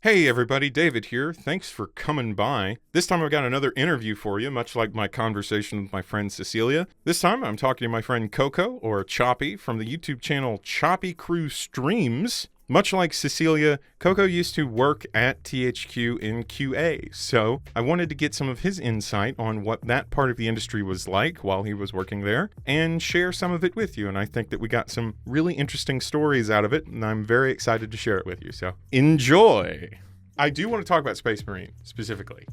Hey everybody, David here. Thanks for coming by. This time I've got another interview for you, much like my conversation with my friend Cecilia. This time I'm talking to my friend Coco, or Choppy, from the YouTube channel Choppy Crew Streams. Much like Cecilia, Coco used to work at THQ in QA, so I wanted to get some of his insight on what that part of the industry was like while he was working there, and share some of it with you, and I think that we got some really interesting stories out of it, and I'm very excited to share it with you, so enjoy! I do want to talk about Space Marine, specifically.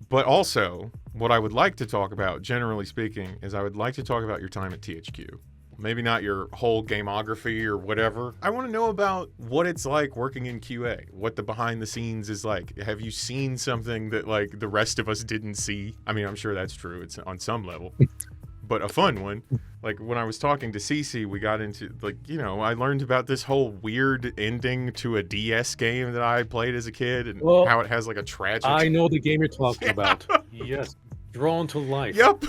But also, what I would like to talk about, generally speaking, is I would like to talk about your time at THQ. Maybe not your whole gameography or whatever. I want to know about what it's like working in QA, what the behind the scenes is like. Have you seen something that like the rest of us didn't see? I mean, I'm sure that's true. It's on some level, but a fun one. Like when I was talking to Cece, we got into I learned about this whole weird ending to a DS game that I played as a kid and how it has like a tragic... I know the game you're talking about. Yes. Drawn to life. Yep.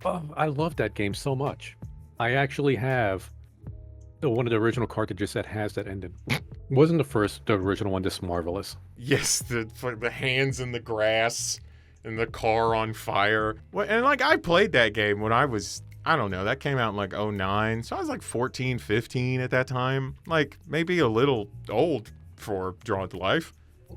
Oh, I love that game so much. I actually have one of the original cartridges that has that ending. Wasn't the original one this marvelous? Yes, the hands in the grass and the car on fire. And like I played that game when I was, I don't know, that came out in like 2009. So I was like 14, 15 at that time. Like maybe a little old for Drawn to Life.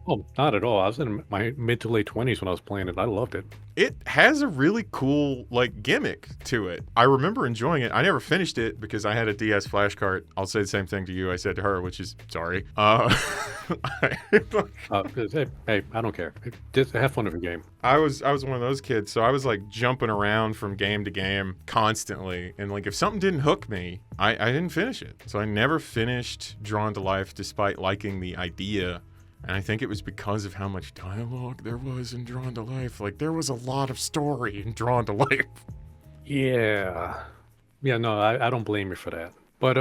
Oh, not at all. I was in my mid to late 20s when I was playing it. I loved it. It has a really cool, like, gimmick to it. I remember enjoying it. I never finished it because I had a DS flash cart. I'll say the same thing to you I said to her, which is, sorry. Hey, I don't care. Just have fun with the game. I was one of those kids, so I was, like, jumping around from game to game constantly. And, like, if something didn't hook me, I didn't finish it. So I never finished Drawn to Life despite liking the idea. And I think it was because of how much dialogue there was in Drawn to Life. Like, there was a lot of story in Drawn to Life. Yeah. Yeah, no, I don't blame you for that. But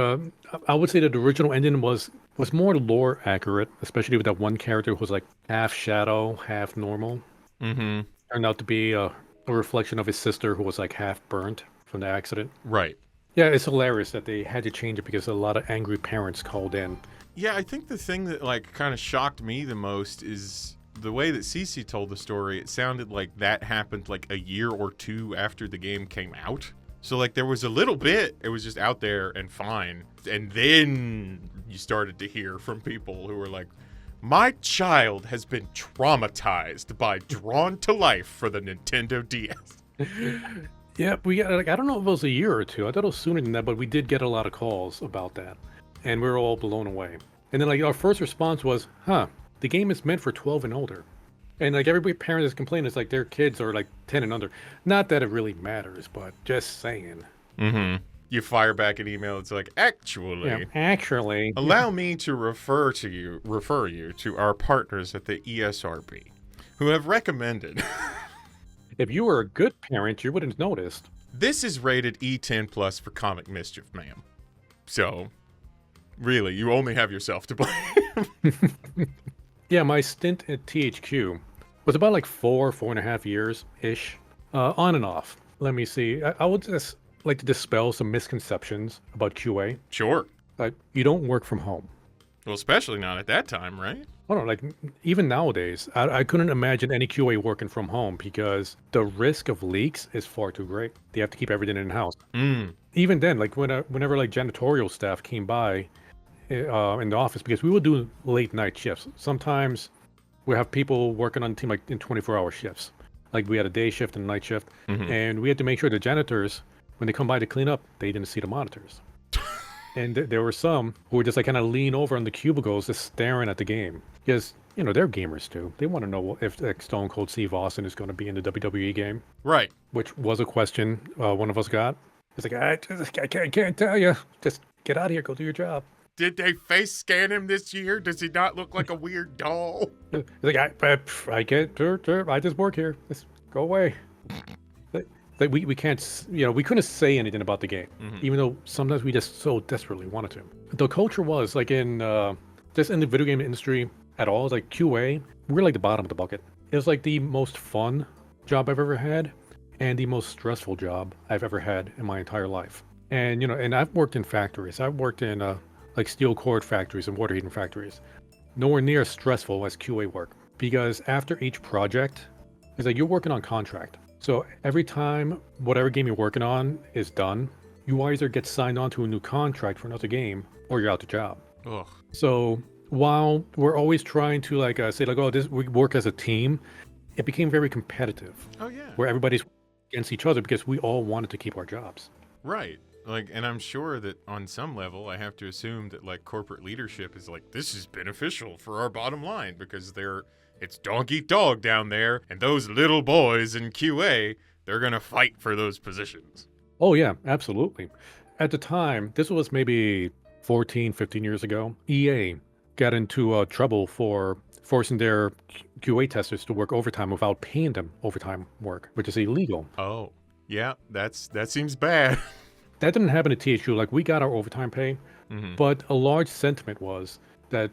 I would say that the original ending was more lore accurate, especially with that one character who was like half shadow, half normal. Mm-hmm. Turned out to be a reflection of his sister who was like half burnt from the accident. Right. Yeah, it's hilarious that they had to change it because a lot of angry parents called in. Yeah, I think the thing that like kind of shocked me the most is the way that Cece told the story. It sounded like that happened like a year or two after the game came out. So like there was a little bit, it was just out there and fine. And then you started to hear from people who were like, my child has been traumatized by Drawn to Life for the Nintendo DS. Yeah, we got, like, I don't know if it was a year or two. I thought it was sooner than that, but we did get a lot of calls about that. And we were all blown away. And then like our first response was, the game is meant for 12 and older. And like every parent that's complaining is like their kids are like 10 and under. Not that it really matters, but just saying. Mm-hmm. You fire back an email, it's like, actually, allow me to refer you to our partners at the ESRB, who have recommended. If you were a good parent, you wouldn't have noticed. This is rated E10 plus for comic mischief, ma'am. So, really, you only have yourself to blame. Yeah, my stint at THQ was about like 4.5 years-ish, on and off. Let me see. I would just like to dispel some misconceptions about QA. Sure. You don't work from home. Well, especially not at that time, right? I don't know, like even nowadays, I couldn't imagine any QA working from home because the risk of leaks is far too great. They have to keep everything in-house. Even then, like whenever like janitorial staff came by in the office, because we would do late night shifts. Sometimes we have people working on the team like in 24-hour shifts. Like we had a day shift and a night shift, and we had to make sure the janitors, when they come by to clean up, they didn't see the monitors. And there were some who would just like kind of lean over on the cubicles, just staring at the game. Because, they're gamers too. They want to know if like, Stone Cold Steve Austin is going to be in the WWE game. Right. Which was a question one of us got. It's like, I can't tell you. Just get out of here. Go do your job. Did they face scan him this year? Does he not look like a weird doll? It's like, I just work here. Just go away. Like we can't, we couldn't say anything about the game, even though sometimes we just so desperately wanted to. The culture was like in just in the video game industry at all, like QA, we're like the bottom of the bucket. It was like the most fun job I've ever had and the most stressful job I've ever had in my entire life. And and I've worked in factories. I've worked in like steel cord factories and water heating factories. Nowhere near as stressful as QA work, because after each project, it's like you're working on contract. So every time whatever game you're working on is done, you either get signed on to a new contract for another game or you're out the job. Ugh. So while we're always trying to say like, oh, we work as a team, it became very competitive. Oh yeah. Where everybody's against each other because we all wanted to keep our jobs. Right. Like, and I'm sure that on some level, I have to assume that like corporate leadership is like, this is beneficial for our bottom line because it's dog eat dog down there, and those little boys in QA, they're gonna fight for those positions. Oh yeah, absolutely. At the time, this was maybe 14, 15 years ago, EA got into trouble for forcing their QA testers to work overtime without paying them overtime work, which is illegal. Oh, yeah, that seems bad. That didn't happen at THQ. Like, we got our overtime pay, but a large sentiment was that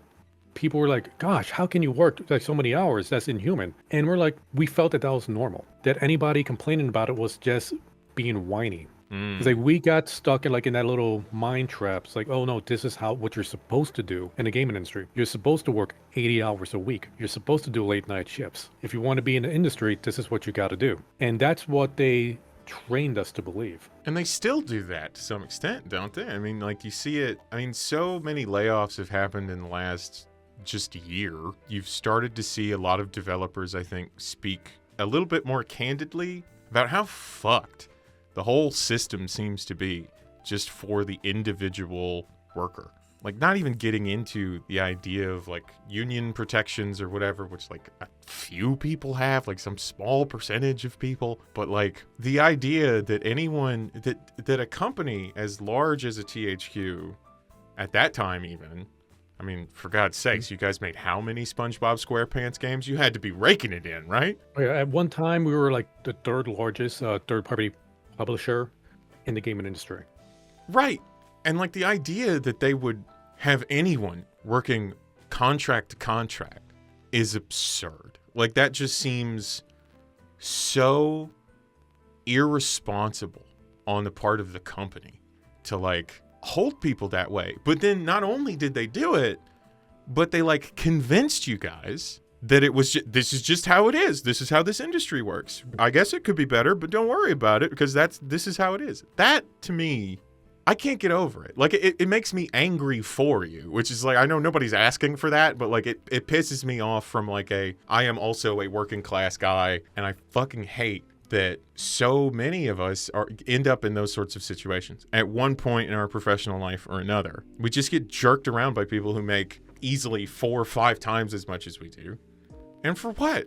people were like, gosh, how can you work like so many hours? That's inhuman. And we're like, we felt that was normal. That anybody complaining about it was just being whiny. It's like we got stuck in that little mind trap. It's like, oh no, this is what you're supposed to do in the gaming industry. You're supposed to work 80 hours a week. You're supposed to do late night shifts. If you want to be in the industry, this is what you got to do. And that's what they trained us to believe. And they still do that to some extent, don't they? I mean, like, you see it. I mean, so many layoffs have happened in the last just year. You've started to see a lot of developers, I think, speak a little bit more candidly about how fucked the whole system seems to be just for the individual worker. Like, not even getting into the idea of like union protections or whatever, which like a few people have, like some small percentage of people. But like the idea that anyone, that a company as large as a THQ at that time even, I mean, for God's sakes, you guys made how many SpongeBob SquarePants games? You had to be raking it in, right? Oh, yeah, at one time, we were like the third largest third-party publisher in the gaming industry. Right. And like the idea that they would have anyone working contract to contract is absurd. Like, that just seems so irresponsible on the part of the company to like hold people that way. But then not only did they do it, but they like convinced you guys that it was this is just how it is. This is how this industry works. I guess it could be better, but don't worry about it because this is how it is. That, to me, I can't get over it. Like, it makes me angry for you, which is like, I know nobody's asking for that, but like it pisses me off from like I am also a working class guy, and I fucking hate that so many of us end up in those sorts of situations at one point in our professional life or another. We just get jerked around by people who make easily 4 or 5 times as much as we do. And for what?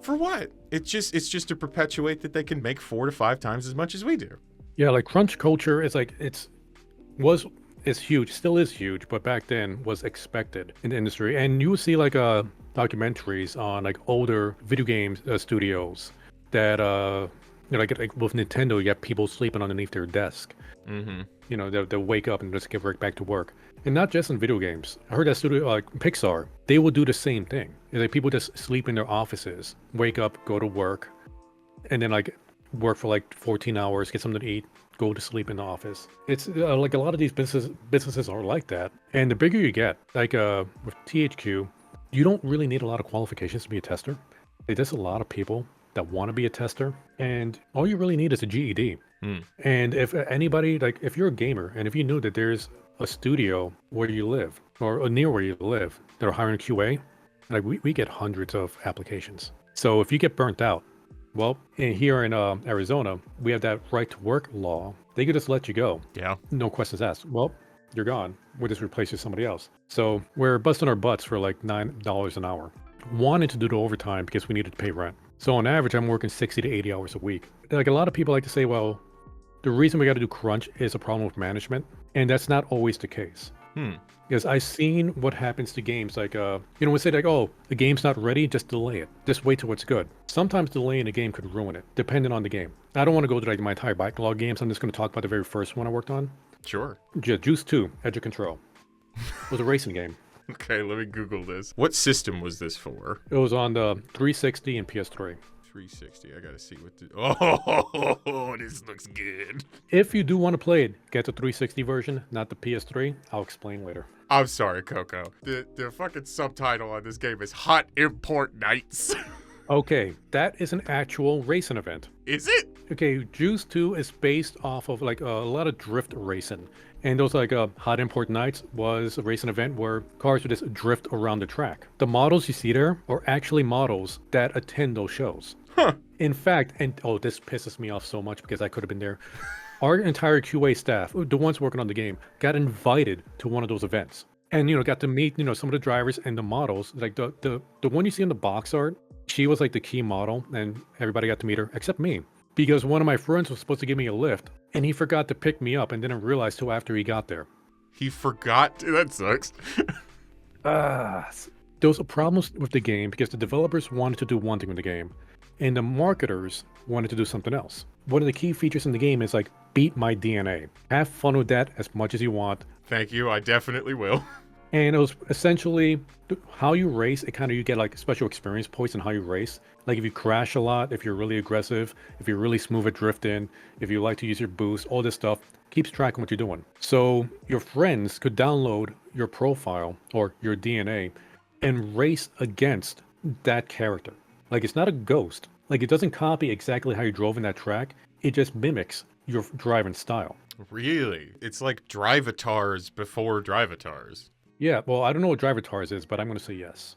For what? It's just to perpetuate that they can make 4 to 5 times as much as we do. Yeah, like crunch culture is like it's huge, still is huge, but back then was expected in the industry. And you would see like documentaries on like older video games studios that like with Nintendo, you have people sleeping underneath their desk. Mm-hmm. You know, they'll wake up and just get right back to work. And not just in video games. I heard that studio, like Pixar, they will do the same thing. It's like people just sleep in their offices, wake up, go to work, and then like work for like 14 hours, get something to eat, go to sleep in the office. It's like a lot of these businesses are like that. And the bigger you get, like with THQ, you don't really need a lot of qualifications to be a tester. There's a lot of people that want to be a tester, and all you really need is a GED. And if anybody, like if you're a gamer and if you knew that there's a studio where you live or near where you live that are hiring QA, like we get hundreds of applications. So if you get burnt out, well, here in Arizona, we have that right to work law. They could just let you go. Yeah. No questions asked. Well, you're gone. We'll just replace you with somebody else. So we're busting our butts for like $9 an hour. Wanted to do the overtime because we needed to pay rent. So on average, I'm working 60 to 80 hours a week. Like a lot of people like to say, well, the reason we got to do crunch is a problem with management. And that's not always the case. Because I've seen what happens to games. Like, we say like, oh, the game's not ready, just delay it. Just wait till it's good. Sometimes delaying a game could ruin it, depending on the game. I don't want to go through like my entire backlog games. I'm just going to talk about the very first one I worked on. Sure. Juice 2, Edge of Control. It was a racing game. Okay, let me Google this. What system was this for? It was on the 360 and PS3. 360. I gotta see what the... Oh, this looks good. If you do want to play it, get the 360 version, not the PS3. I'll explain later. I'm sorry, Coco. The fucking subtitle on this game is Hot Import Nights. Okay, that is an actual racing event. Is it? Okay, Juice 2 is based off of like a lot of drift racing. And those like Hot Import Nights was a racing event where cars would just drift around the track. The models you see there are actually models that attend those shows. Huh. In fact, and oh, this pisses me off so much because I could have been there. Our entire QA staff, the ones working on the game, got invited to one of those events. And, got to meet, some of the drivers and the models. Like the one you see in the box art, she was like the key model and everybody got to meet her except me. Because one of my friends was supposed to give me a lift and he forgot to pick me up and didn't realize till after he got there. He forgot to? That sucks. There was problems with the game because the developers wanted to do one thing with the game and the marketers wanted to do something else. One of the key features in the game is like, beat my DNA. Have fun with that as much as you want. Thank you, I definitely will. And it was essentially how you race. You get like special experience points on how you race. Like if you crash a lot, if you're really aggressive, if you're really smooth at drifting, if you like to use your boost, all this stuff keeps track of what you're doing. So your friends could download your profile or your DNA and race against that character. Like it's not a ghost. Like it doesn't copy exactly how you drove in that track. It just mimics your driving style. Really? It's like Drivatars before Drivatars. Yeah, well, I don't know what Drivatars is, but I'm going to say yes.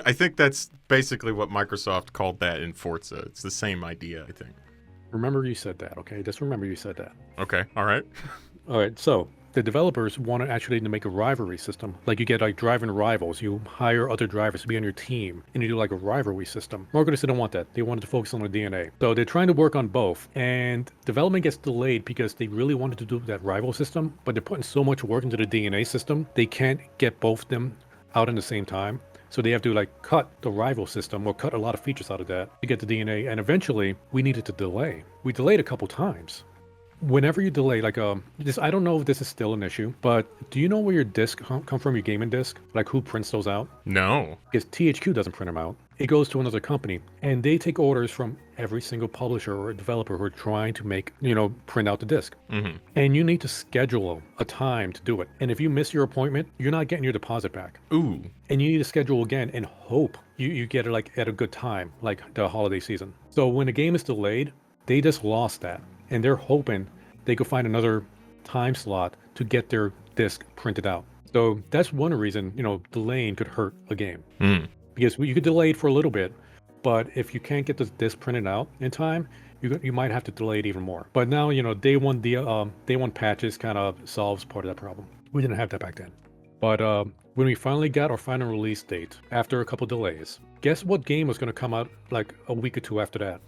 I think that's basically what Microsoft called that in Forza. It's the same idea, I think. Remember you said that, okay? Just remember you said that. Okay, all right. All right, so the developers wanted actually to make a rivalry system. Like you get like driving rivals. You hire other drivers to be on your team and you do like a rivalry system. Marketers didn't want that. They wanted to focus on the DNA. So they're trying to work on both. And development gets delayed because they really wanted to do that rival system, but they're putting so much work into the DNA system, they can't get both of them out in the same time. So they have to like cut the rival system or cut a lot of features out of that to get the DNA. And eventually we needed to delay. We delayed a couple times. Whenever you delay, like this, I don't know if this is still an issue, but do you know where your disc come from, your gaming disc? Like who prints those out? No. Because THQ doesn't print them out. It goes to another company, and they take orders from every single publisher or developer who are trying to make, print out the disc. Mm-hmm. And you need to schedule a time to do it. And if you miss your appointment, you're not getting your deposit back. Ooh. And you need to schedule again and hope you get it like at a good time, like the holiday season. So when a game is delayed, they just lost that. And they're hoping they could find another time slot to get their disc printed out. So that's one reason, delaying could hurt a game. Because you could delay it for a little bit, but if you can't get the disc printed out in time, you might have to delay it even more. But now, day one patches kind of solves part of that problem. We didn't have that back then. But when we finally got our final release date, after a couple delays, guess what game was going to come out like a week or two after that?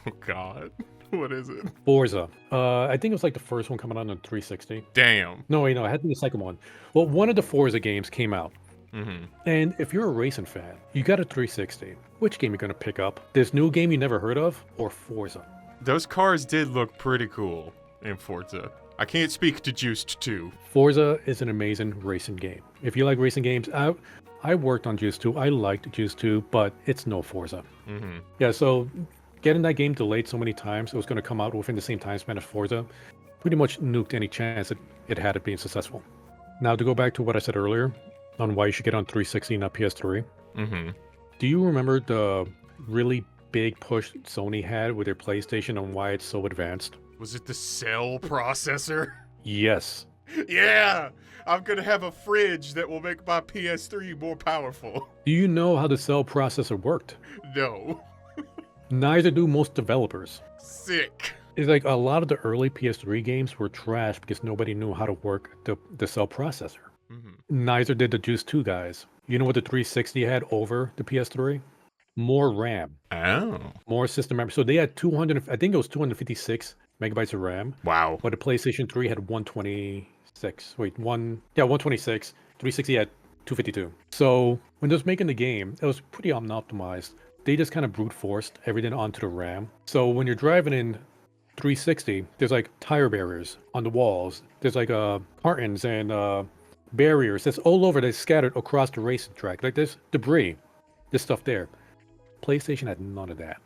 Oh, God. What is it? Forza. I think it was like the first one coming out on 360. Damn. No, wait, no, it had to be the second one. Well, one of the Forza games came out. Mm-hmm. And if you're a racing fan, you got a 360. Which game are you going to pick up? This new game you never heard of, or Forza? Those cars did look pretty cool in Forza. I can't speak to Juiced 2. Forza is an amazing racing game. If you like racing games, I worked on Juiced 2. I liked Juiced 2, but it's no Forza. Mm-hmm. Yeah, so getting that game delayed so many times, it was going to come out within the same time span as Forza, pretty much nuked any chance that it had of being successful. Now, to go back to what I said earlier on why you should get on 360, not PS3. Mm-hmm. Do you remember the really big push Sony had with their PlayStation and why it's so advanced? Was it the cell processor? Yes. Yeah! I'm gonna have a fridge that will make my PS3 more powerful. Do you know how the cell processor worked? No. Neither do most developers. Sick. It's like a lot of the early PS3 games were trash because nobody knew how to work the cell processor. Mm-hmm. Neither did the Juice 2 guys. You know what the 360 had over the PS3? More RAM. Oh. More system memory. So they had 256 megabytes of RAM. Wow. But the PlayStation 3 had 126. 126. 360 had 252. So when they was making the game, it was pretty unoptimized. They just kind of brute forced everything onto the RAM. So when you're driving in 360, there's like tire barriers on the walls. There's like cartons and barriers that's all over. That's scattered across the racing track. Like there's debris, this stuff there. PlayStation had none of that.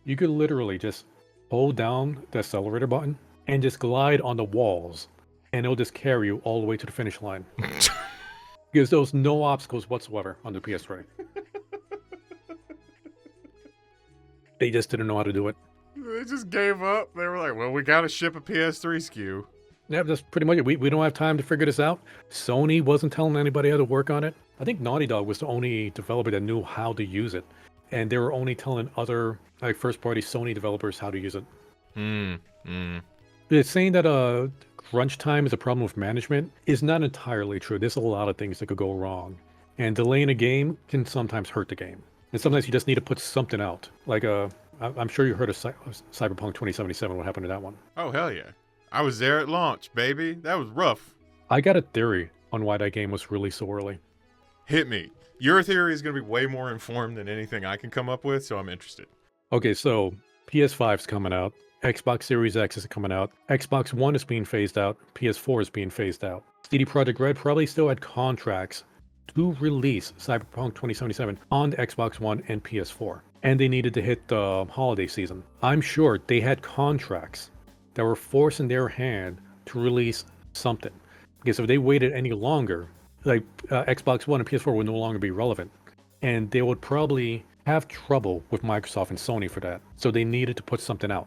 You could literally just hold down the accelerator button and just glide on the walls, and it'll just carry you all the way to the finish line. Because there was no obstacles whatsoever on the PS3. They just didn't know how to do it. They just gave up. They were like, well, we got to ship a PS3 SKU. Yeah, that's pretty much it. We don't have time to figure this out. Sony wasn't telling anybody how to work on it. I think Naughty Dog was the only developer that knew how to use it. And they were only telling other like first-party Sony developers how to use it. It's saying that crunch time is a problem with management is not entirely true. There's a lot of things that could go wrong. And delaying a game can sometimes hurt the game. And sometimes you just need to put something out. Like, I'm sure you heard of Cyberpunk 2077, what happened to that one. Oh, hell yeah. I was there at launch, baby. That was rough. I got a theory on why that game was released so early. Hit me. Your theory is going to be way more informed than anything I can come up with, so I'm interested. Okay, so PS5's coming out. Xbox Series X is coming out. Xbox One is being phased out. PS4 is being phased out. CD Projekt Red probably still had contracts to release Cyberpunk 2077 on the Xbox One and PS4. And they needed to hit the holiday season. I'm sure they had contracts that were forcing their hand to release something. Because if they waited any longer, like Xbox One and PS4 would no longer be relevant. And they would probably have trouble with Microsoft and Sony for that. So they needed to put something out.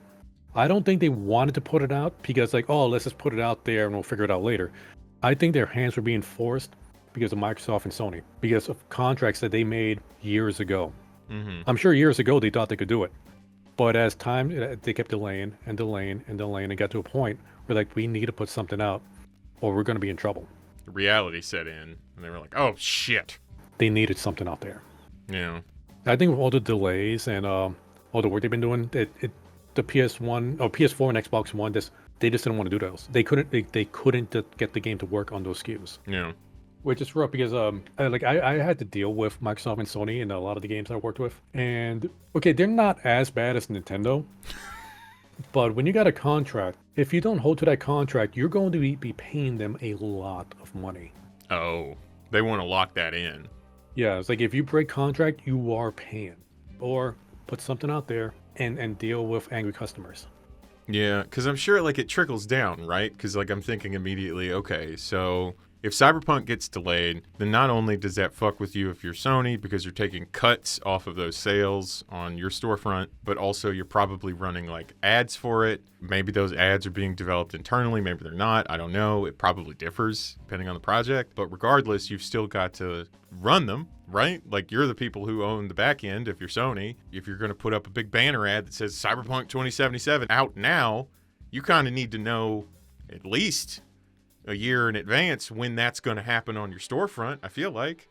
I don't think they wanted to put it out because like, oh, let's just put it out there and we'll figure it out later. I think their hands were being forced because of Microsoft and Sony, because of contracts that they made years ago. I'm sure years ago they thought they could do it. But as time, they kept delaying and delaying and delaying and got to a point where like, we need to put something out or we're going to be in trouble. The reality set in and they were like, oh, shit. They needed something out there. Yeah. I think with all the delays and all the work they've been doing, the PS1 or PS4 and Xbox One, they just didn't want to do those. They couldn't get the game to work on those SKUs. Yeah. Which is rough because I had to deal with Microsoft and Sony in a lot of the games I worked with. And okay, they're not as bad as Nintendo. But when you got a contract, if you don't hold to that contract, you're going to be paying them a lot of money. Oh, they want to lock that in. Yeah, it's like if you break contract, you are paying. Or put something out there and deal with angry customers. Yeah, because I'm sure like it trickles down, right? Because like I'm thinking immediately, okay, so if Cyberpunk gets delayed, then not only does that fuck with you if you're Sony because you're taking cuts off of those sales on your storefront, but also you're probably running like ads for it. Maybe those ads are being developed internally, maybe they're not. I don't know. It probably differs depending on the project. But regardless, you've still got to run them, right? Like you're the people who own the back end if you're Sony. If you're going to put up a big banner ad that says Cyberpunk 2077 out now, you kind of need to know at least a year in advance when that's going to happen on your storefront, I feel like.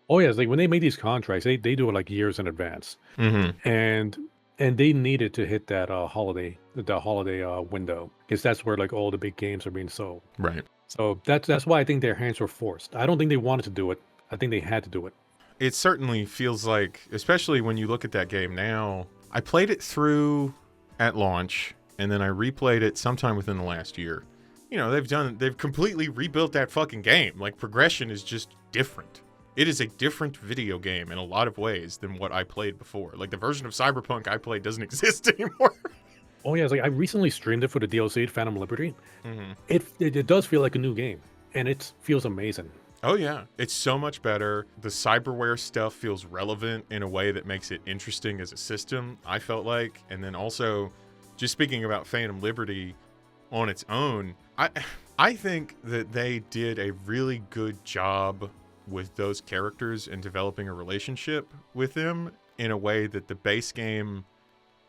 Oh yeah, it's like when they made these contracts, they do it like years in advance. And they needed to hit that holiday window because that's where like all the big games are being sold. Right. So that's why I think their hands were forced. I don't think they wanted to do it. I think they had to do it. It certainly feels like, especially when you look at that game now, I played it through at launch and then I replayed it sometime within the last year. You know, they've completely rebuilt that fucking game. Like, progression is just different. It is a different video game in a lot of ways than what I played before. Like, the version of Cyberpunk I played doesn't exist anymore. Oh, yeah. It's like I recently streamed it for the DLC, Phantom Liberty. It does feel like a new game, and it feels amazing. Oh, yeah. It's so much better. The cyberware stuff feels relevant in a way that makes it interesting as a system, I felt like. And then also, just speaking about Phantom Liberty on its own, I think that they did a really good job with those characters and developing a relationship with them in a way that the base game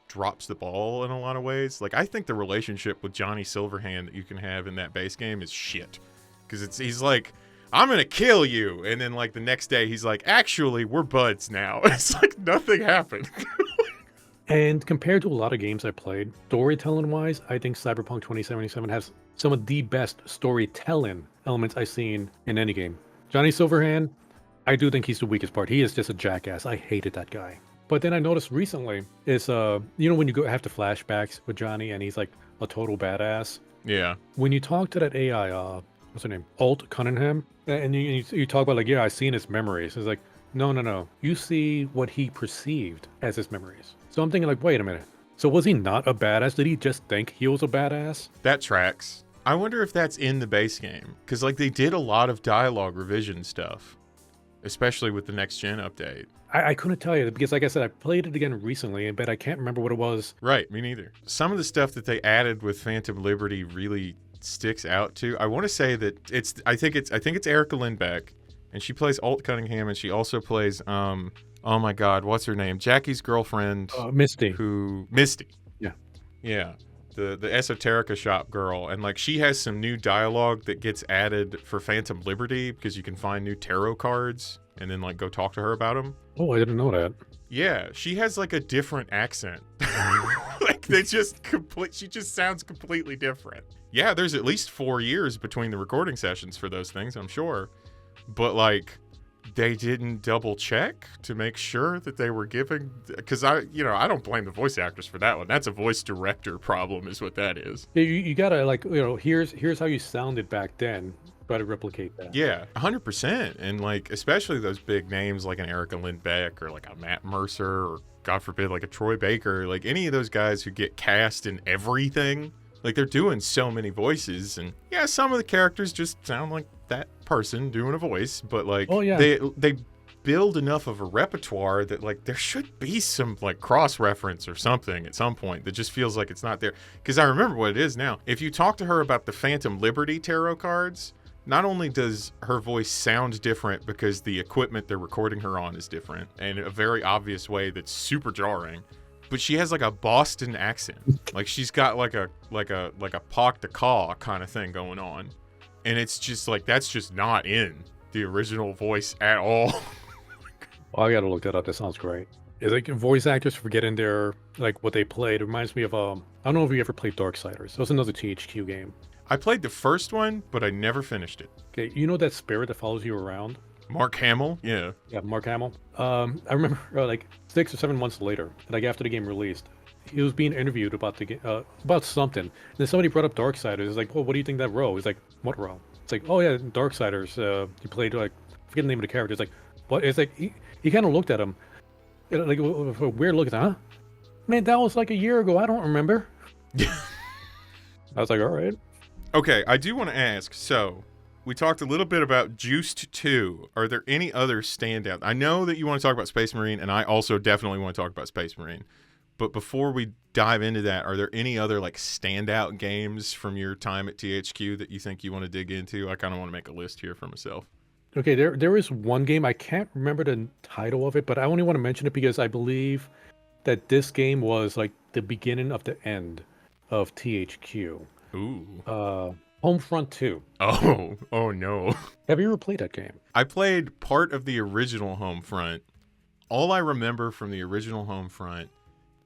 drops the ball in a lot of ways. Like, I think the relationship with Johnny Silverhand that you can have in that base game is shit. Because he's like, I'm going to kill you. And then, like, the next day, he's like, actually, we're buds now. It's like nothing happened. And compared to a lot of games I played, storytelling-wise, I think Cyberpunk 2077 has some of the best storytelling elements I've seen in any game. Johnny Silverhand, I do think he's the weakest part. He is just a jackass. I hated that guy. But then I noticed recently is, you know, when you have the flashbacks with Johnny and he's like a total badass? Yeah. When you talk to that AI, what's her name? Alt Cunningham. And you talk about like, yeah, I seen his memories. It's like, no. You see what he perceived as his memories. So I'm thinking like, wait a minute. So was he not a badass? Did he just think he was a badass? That tracks. I wonder if that's in the base game. Because, like, they did a lot of dialogue revision stuff. Especially with the next gen update. I couldn't tell you because, like I said, I played it again recently, but I can't remember what it was. Right, me neither. Some of the stuff that they added with Phantom Liberty really sticks out too. I want to say that I think it's Erica Lindbeck, and she plays Alt Cunningham, and she also plays oh my God, what's her name? Jackie's girlfriend, Misty. Misty. Yeah. The Esoterica shop girl, and like she has some new dialogue that gets added for Phantom Liberty because you can find new tarot cards and then like go talk to her about them. Oh, I didn't know that. Yeah, she has like a different accent. Like they just she just sounds completely different. Yeah, there's at least 4 years between the recording sessions for those things, I'm sure. But like they didn't double check to make sure that they were giving, because I don't blame the voice actors for that one. That's a voice director problem is what that is. You gotta like, here's how you sounded back then. Try to replicate that. Yeah, 100%. And like, especially those big names like an Erica Lindbeck or like a Matt Mercer or God forbid like a Troy Baker, like any of those guys who get cast in everything, like they're doing so many voices. And yeah, some of the characters just sound like that person doing a voice, but like they build enough of a repertoire that like there should be some like cross reference or something at some point that just feels like it's not there. Because I remember what it is now. If you talk to her about the Phantom Liberty tarot cards, not only does her voice sound different because the equipment they're recording her on is different and in a very obvious way that's super jarring, but she has like a Boston accent. Like she's got like a Pac de Caw kind of thing going on. And it's just like, that's just not in the original voice at all. Oh, I gotta look that up. That sounds great. It's like voice actors forgetting their, like what they played. It reminds me of, I don't know if you ever played Darksiders. That was another THQ game. I played the first one, but I never finished it. Okay, you know that spirit that follows you around? Mark Hamill? Yeah. Yeah, Mark Hamill. I remember like 6 or 7 months later, like after the game released, he was being interviewed about the game, about something. And then somebody brought up Darksiders. It's like, well, what do you think that row? He's like, what row? It's like, oh yeah, Darksiders. You played like, I forget the name of the character. It's like, what? It's like he kind of looked at him, like with a weird look. Huh? Man, that was like a year ago. I don't remember. I was like, all right. Okay, I do want to ask, so we talked a little bit about Juiced 2. Are there any other standout? I know that you want to talk about Space Marine, and I also definitely want to talk about Space Marine. But before we dive into that, are there any other like standout games from your time at THQ that you think you want to dig into? I kind of want to make a list here for myself. Okay, there is one game. I can't remember the title of it, but I only want to mention it because I believe that this game was like the beginning of the end of THQ. Ooh. Homefront 2. Oh no. Have you ever played that game? I played part of the original Homefront. All I remember from the original Homefront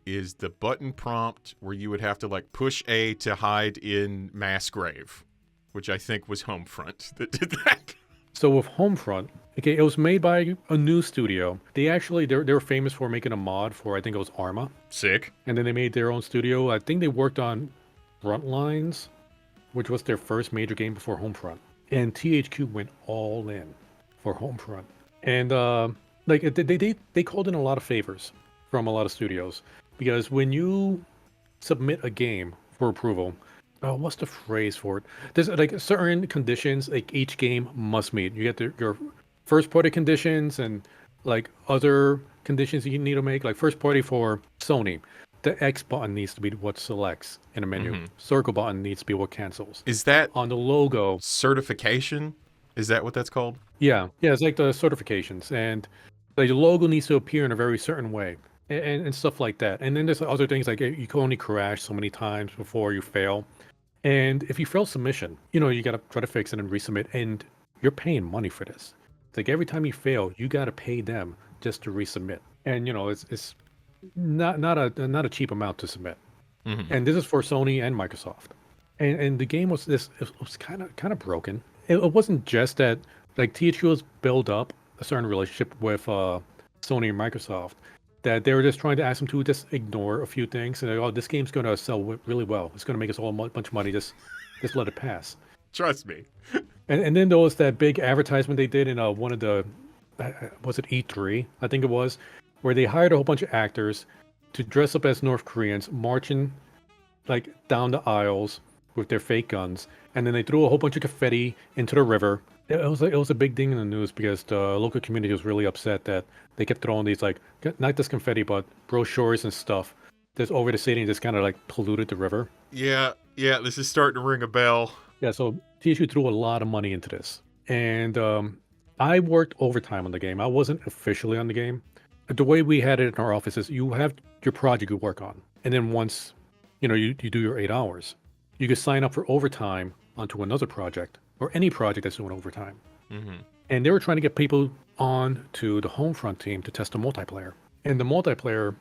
is the button prompt where you would have to like push A to hide in mass grave, which I think was Homefront that did that. So with Homefront, okay, it was made by a new studio. They were famous for making a mod for, I think it was Arma. Sick. And then they made their own studio. I think they worked on Frontlines, which was their first major game before Homefront. And THQ went all in for Homefront. And like they called in a lot of favors from a lot of studios. Because when you submit a game for approval, what's the phrase for it? There's like certain conditions like each game must meet. You get your first party conditions and like other conditions you need to make. Like first party for Sony, the X button needs to be what selects in a menu. Mm-hmm. Circle button needs to be what cancels. Is that on the logo? Certification? Is that what that's called? Yeah, it's like the certifications, and like the logo needs to appear in a very certain way. And stuff like that. And then there's other things like you can only crash so many times before you fail. And if you fail submission, you got to try to fix it and resubmit. And you're paying money for this. It's like every time you fail, you got to pay them just to resubmit. And, it's not a cheap amount to submit. Mm-hmm. And this is for Sony and Microsoft. And the game was kind of broken. It wasn't just that like THQ was built up a certain relationship with Sony and Microsoft, that they were just trying to ask them to just ignore a few things and like, this game's going to sell really well. It's going to make us all a bunch of money. Just let it pass. Trust me. And then there was that big advertisement they did in one of the, was it E3? I think it was, where they hired a whole bunch of actors to dress up as North Koreans, marching like down the aisles with their fake guns, and then they threw a whole bunch of confetti into the river. It was a big thing in the news because the local community was really upset that they kept throwing these like not just confetti but brochures and stuff just over the city and just kind of like polluted the river. Yeah, this is starting to ring a bell. Yeah, so THQ threw a lot of money into this, and I worked overtime on the game. I wasn't officially on the game. The way we had it in our office is you have your project you work on, and then once you do your 8 hours, you can sign up for overtime onto another project or any project that's doing overtime. Mm-hmm. And they were trying to get people on to the Homefront team to test the multiplayer. And the multiplayer,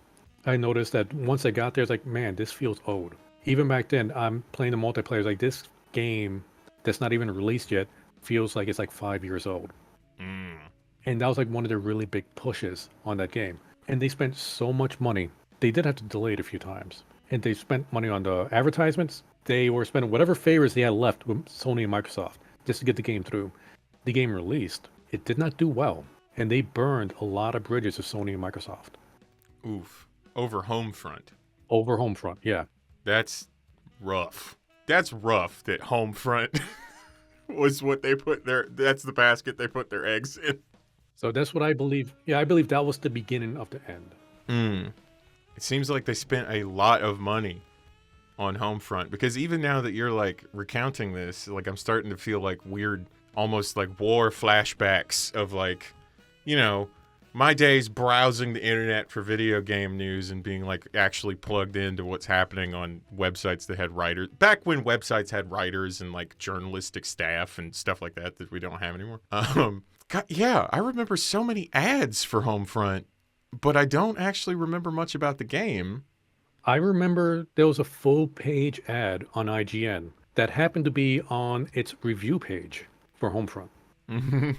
I noticed that once I got there, it's like, man, this feels old. Even back then, I'm playing the multiplayer, like this game that's not even released yet feels like it's like 5 years old. Mm. And that was like one of their really big pushes on that game. And they spent so much money. They did have to delay it a few times. And they spent money on the advertisements. They were spending whatever favors they had left with Sony and Microsoft just to get the game through. The game released. It did not do well. And they burned a lot of bridges with Sony and Microsoft. Oof. Over Homefront. Over Homefront, yeah. That's rough. That's rough that Homefront was what they put that's the basket they put their eggs in. So that's what I believe. Yeah, I believe that was the beginning of the end. It seems like they spent a lot of money on Homefront, because even now that you're like recounting this, like I'm starting to feel like weird, almost like war flashbacks of like, my days browsing the internet for video game news and being like actually plugged into what's happening on websites that had writers back when websites had writers and like journalistic staff and stuff like that we don't have anymore. God, yeah, I remember so many ads for Homefront, but I don't actually remember much about the game. I remember there was a full page ad on IGN that happened to be on its review page for Homefront. Mm-hmm.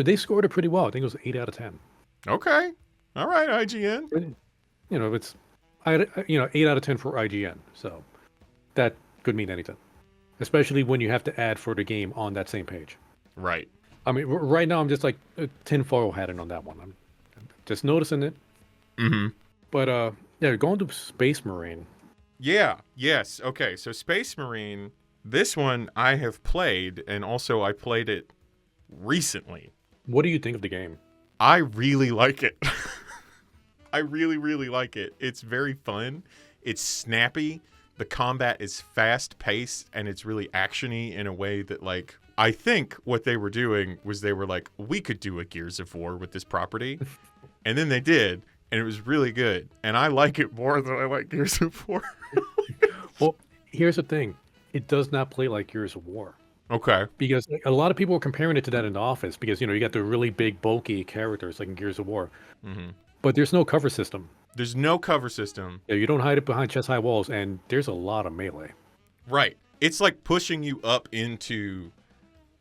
They scored it pretty well. I think it was 8 out of 10. Okay. All right, IGN. It's 8 out of 10 for IGN. So that could mean anything, especially when you have to add for the game on that same page. Right. I mean, right now I'm just like tinfoil hatting on that one. I'm just noticing it. Mm-hmm. But going to Space Marine. Yeah. Yes. Okay. So Space Marine, this one I have played, and also I played it recently. What do you think of the game? I really like it. I really, really like it. It's very fun. It's snappy. The combat is fast-paced, and it's really action-y in a way that, like, I think what they were doing was they were like, we could do a Gears of War with this property. And then they did, and it was really good. And I like it more than I like Gears of War. Well, here's the thing. It does not play like Gears of War. Okay. Because a lot of people were comparing it to that in the office because, you got the really big, bulky characters like in Gears of War. Mm-hmm. But there's no cover system. There's no cover system. Yeah, you don't hide it behind chest-high walls, and there's a lot of melee. Right. It's like pushing you up into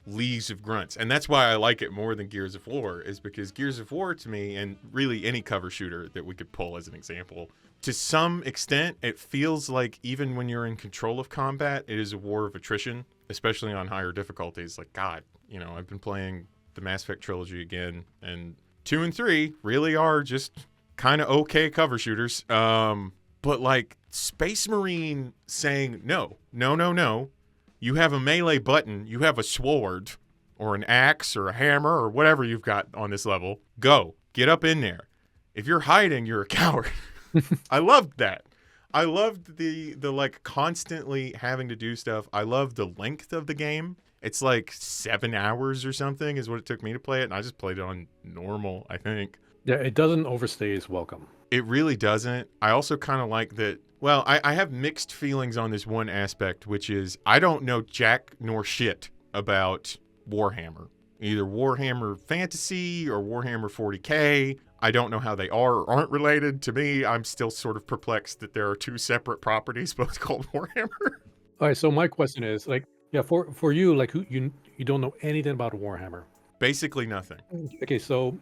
leagues of grunts. And that's why I like it more than Gears of War, is because Gears of War to me, and really any cover shooter that we could pull as an example, to some extent, it feels like even when you're in control of combat, it is a war of attrition, especially on higher difficulties. Like, God, I've been playing the Mass Effect trilogy again, and 2 and 3 really are just kind of okay cover shooters. But like Space Marine saying, no, you have a melee button, you have a sword or an axe or a hammer or whatever you've got on this level. Go, get up in there. If you're hiding, you're a coward. I loved that. I loved the like constantly having to do stuff. I loved the length of the game. It's like 7 hours or something is what it took me to play it. And I just played it on normal, I think. Yeah, it doesn't overstay its welcome. It really doesn't. I also kind of like that. Well, I have mixed feelings on this one aspect, which is I don't know jack nor shit about Warhammer. Either Warhammer Fantasy or Warhammer 40K. I don't know how they are or aren't related. To me, I'm still sort of perplexed that there are two separate properties, both called Warhammer. All right, so my question is, like, yeah, for you, like, you don't know anything about Warhammer. Basically nothing. Okay, so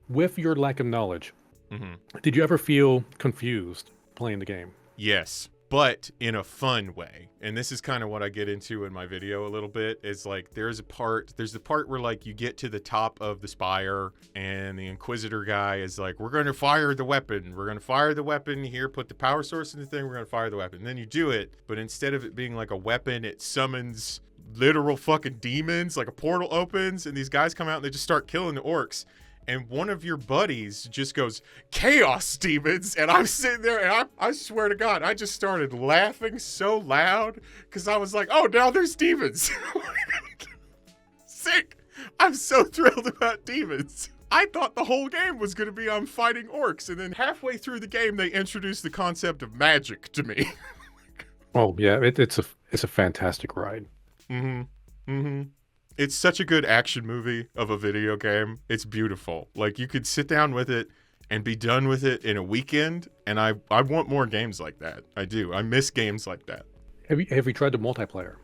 with your lack of knowledge, Mm-hmm. did you ever feel confused playing the game? Yes. but in a fun way. And this is kind of what I get into in my video a little bit, is like there's the part where like you get to the top of the spire and the Inquisitor guy is like, we're going to fire the weapon. We're going to fire the weapon here, put the power source in the thing, we're going to fire the weapon. And then you do it, but instead of it being like a weapon, it summons literal fucking demons, like a portal opens and these guys come out and they just start killing the orcs. And one of your buddies just goes, chaos demons. And I'm sitting there and I swear to God, I just started laughing so loud because I was like, oh, now there's demons. Sick. I'm so thrilled about demons. I thought the whole game was going to be I'm fighting orcs. And then halfway through the game, they introduced the concept of magic to me. Oh, yeah. It's a fantastic ride. It's such a good action movie of a video game. It's beautiful. Like, you could sit down with it and be done with it in a weekend. And I want more games like that. I do. I miss games like that. Have you tried the multiplayer?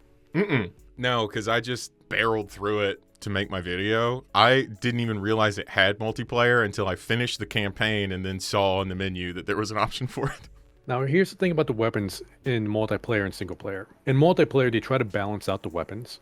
No, because I just barreled through it to make my video. I didn't even realize it had multiplayer until I finished the campaign and then saw in the menu that there was an option for it. Now, here's the thing about the weapons in multiplayer and single player. In multiplayer, they try to balance out the weapons.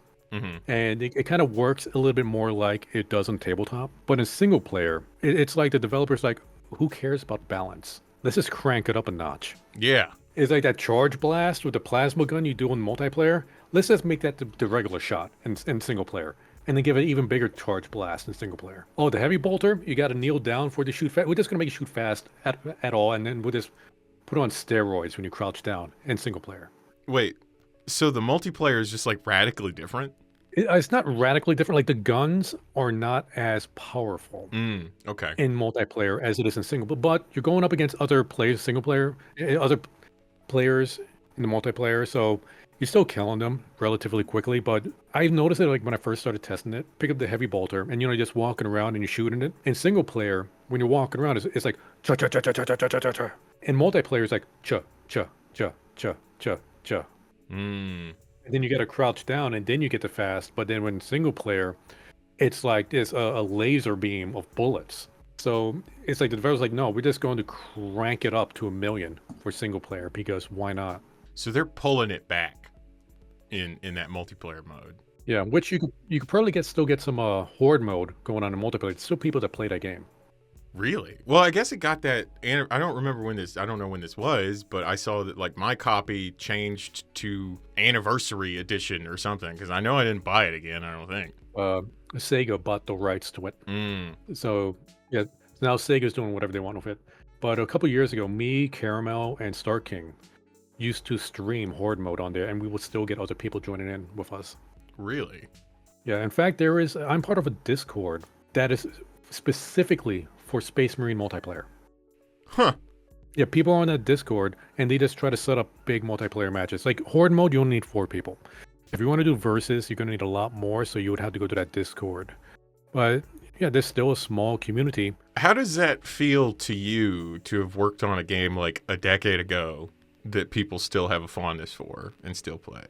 And it kind of works a little bit more like it does on tabletop. But in single player, it's like the developer's like, who cares about balance? Let's just crank it up a notch. Yeah. It's like that charge blast with the plasma gun you do in multiplayer. Let's just make that the regular shot in single player. And then give it an even bigger charge blast in single player. Oh, the heavy bolter, you got to kneel down for it to shoot fast. We're just going to make you shoot fast at all. And then we'll just put it on steroids when you crouch down in single player. Wait, so the multiplayer is just like radically different? It's not radically different. Like the guns are not as powerful okay. in multiplayer as it is in single. But you're going up against other players, single player, other players in the multiplayer. So you're still killing them relatively quickly. But I noticed it like when I first started testing it. Pick up the heavy bolter, and you're just walking around and you're shooting it. In single player, when you're walking around, it's like cha cha cha cha cha cha cha cha cha. In multiplayer, it's like cha cha cha cha cha cha. And then you got to crouch down, and then you get the fast. But then when single player, it's like this a laser beam of bullets. So it's like the developer's like, no, we're just going to crank it up to 1 million for single player because why not? So they're pulling it back in that multiplayer mode. Yeah, which you could probably still get some horde mode going on in multiplayer. It's still people that play that game. Really? Well, I guess it got that. I don't remember I don't know when this was, but I saw that like my copy changed to anniversary edition or something because I know I didn't buy it again. I don't think. Sega bought the rights to it. So yeah, now Sega's doing whatever they want with it. But a couple years ago, me, Caramel, and Star King used to stream horde mode on there, and we would still get other people joining in with us. Really? Yeah. In fact, I'm part of a Discord that is specifically for Space Marine multiplayer. Huh. Yeah, people are on that Discord, and they just try to set up big multiplayer matches. Like Horde mode, you only need 4 people. If you want to do versus, you're going to need a lot more, so you would have to go to that Discord. But yeah, there's still a small community. How does that feel to you to have worked on a game like a decade ago that people still have a fondness for and still play?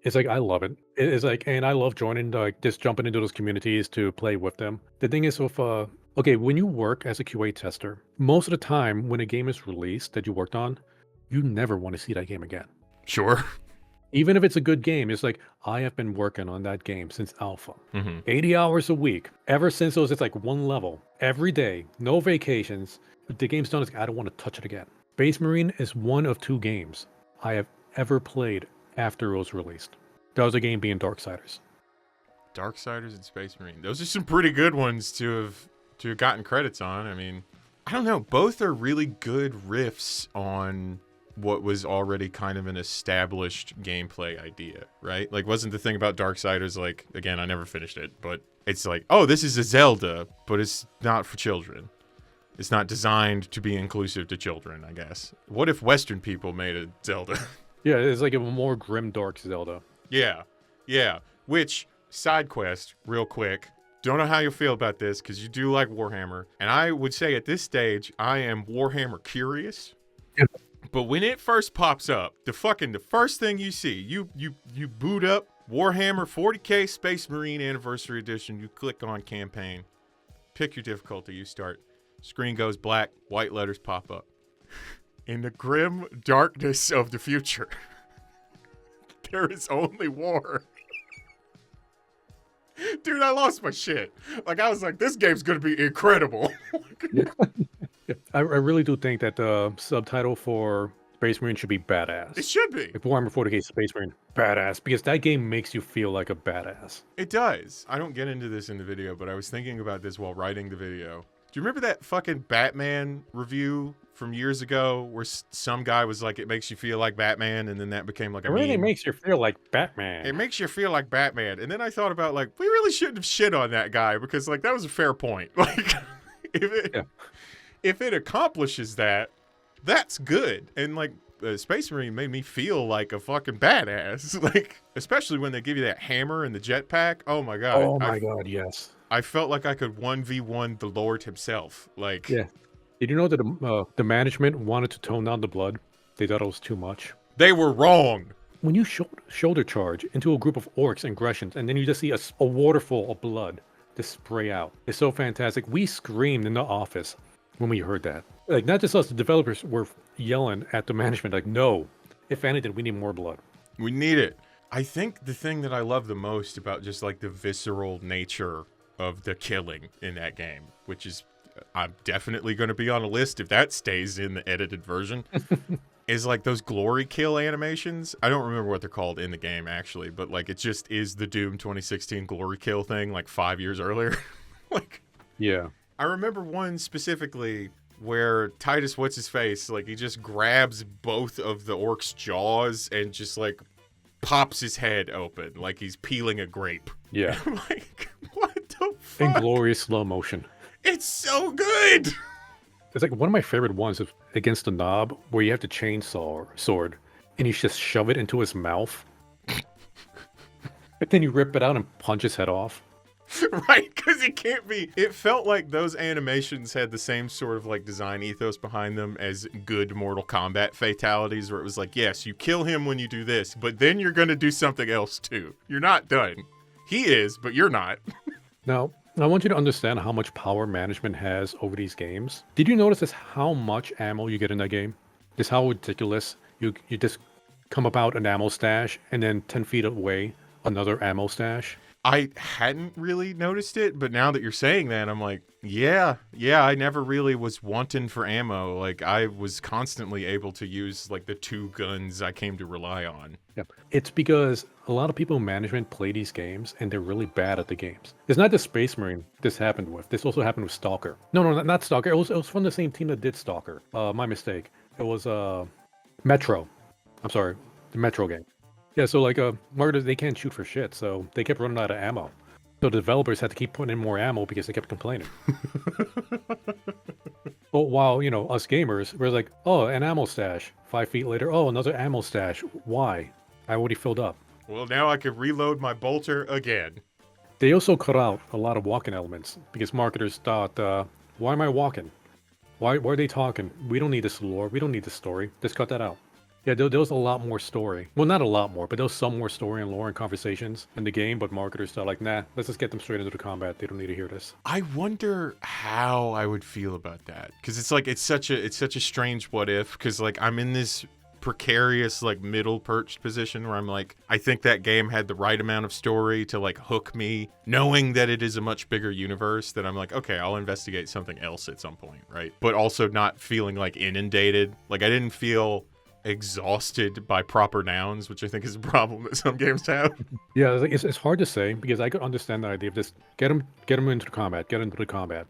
It's like, I love it. It's like, and I love joining, like just jumping into those communities to play with them. The thing is with, okay, when you work as a QA tester, most of the time when a game is released that you worked on, you never want to see that game again. Sure. Even if it's a good game, it's like, I have been working on that game since alpha. 80 hours a week. Ever since it's like one level. Every day. No vacations. The game's done. It's like, I don't want to touch it again. Space Marine is one of 2 games I have ever played after it was released. The other game being Darksiders. Darksiders and Space Marine. Those are some pretty good ones to have gotten credits on. I mean, I don't know. Both are really good riffs on what was already kind of an established gameplay idea, right? Like, wasn't the thing about Darksiders, like, again, I never finished it, but it's like, oh, this is a Zelda, but it's not for children. It's not designed to be inclusive to children, I guess. What if Western people made a Zelda? Yeah, it's like a more grimdark Zelda. Yeah. Which, side quest, real quick, don't know how you feel about this because you do like Warhammer. And I would say at this stage, I am Warhammer curious. Yeah. But when it first pops up, the first thing you see, you boot up Warhammer 40K Space Marine Anniversary Edition. You click on campaign, pick your difficulty, you start. Screen goes black, white letters pop up. In the grim darkness of the future, there is only war. Dude, I lost my shit. Like, I was like, this game's gonna be incredible. Yeah. I really do think that the subtitle for Space Marine should be badass. It should be. Like Warhammer 40k Space Marine, badass, because that game makes you feel like a badass. It does. I don't get into this in the video, but I was thinking about this while writing the video. Do you remember that fucking Batman review from years ago where some guy was like, it makes you feel like Batman, and then that became like a meme? It really makes you feel like Batman. It makes you feel like Batman. And then I thought about, like, we really shouldn't have shit on that guy because, like, that was a fair point. Like, if it accomplishes that, that's good. And, like, Space Marine made me feel like a fucking badass. Like, especially when they give you that hammer and the jetpack. Oh, my God. Oh, my God, yes. I felt like I could 1v1 the Lord himself. Like, yeah. Did you know that the management wanted to tone down the blood? They thought it was too much. They were wrong. When you shoulder charge into a group of orcs and Grecians, and then you just see a waterfall of blood just spray out. It's so fantastic. We screamed in the office when we heard that. Like, not just us, the developers were yelling at the management, like, no, if anything, we need more blood. We need it. I think the thing that I love the most about just, like, the visceral nature of the killing in that game, which is, I'm definitely going to be on a list if that stays in the edited version, is like those glory kill animations. I don't remember what they're called in the game, actually, but like it just is the Doom 2016 glory kill thing like 5 years earlier. Like, yeah. I remember one specifically where Titus, what's his face, like he just grabs both of the orc's jaws and just like pops his head open like he's peeling a grape. Yeah. Like, what the fuck? In glorious slow motion. It's so good. It's like one of my favorite ones of against the knob where you have the chainsaw sword and you just shove it into his mouth. But then you rip it out and punch his head off. Right, because it can't be. It felt like those animations had the same sort of like design ethos behind them as good Mortal Kombat fatalities, where it was like, yes, you kill him when you do this, but then you're going to do something else too. You're not done. He is, but you're not. Now, I want you to understand how much power management has over these games. Did you notice how much ammo you get in that game? Just how ridiculous. You just come about an ammo stash and then 10 feet away, another ammo stash. I hadn't really noticed it, but now that you're saying that, I'm like, yeah, I never really was wanting for ammo. Like, I was constantly able to use, like, the two guns I came to rely on. Yeah, it's because a lot of people in management play these games, and they're really bad at the games. It's not just Space Marine this happened with. This also happened with Stalker. No, not Stalker. It was from the same team that did Stalker. My mistake. It was Metro. I'm sorry, the Metro game. Yeah, so like marketers, they can't shoot for shit, so they kept running out of ammo. So the developers had to keep putting in more ammo because they kept complaining. But while, you know, us gamers, we're like, oh, an ammo stash. 5 feet later, oh, another ammo stash. Why? I already filled up. Well, now I can reload my bolter again. They also cut out a lot of walking elements because marketers thought, why am I walking? Why are they talking? We don't need this lore. We don't need this story. Just cut that out. Yeah, there was a lot more story. Well, not a lot more, but there was some more story and lore and conversations in the game, but marketers thought like, nah, let's just get them straight into the combat. They don't need to hear this. I wonder how I would feel about that. Because it's like, it's such a strange what if, because like I'm in this precarious like middle perched position where I'm like, I think that game had the right amount of story to like hook me, knowing that it is a much bigger universe, that I'm like, okay, I'll investigate something else at some point, right? But also not feeling like inundated. Like I didn't feel exhausted by proper nouns, which I think is a problem that some games have. Yeah, it's hard to say because I could understand the idea of just get them into the combat,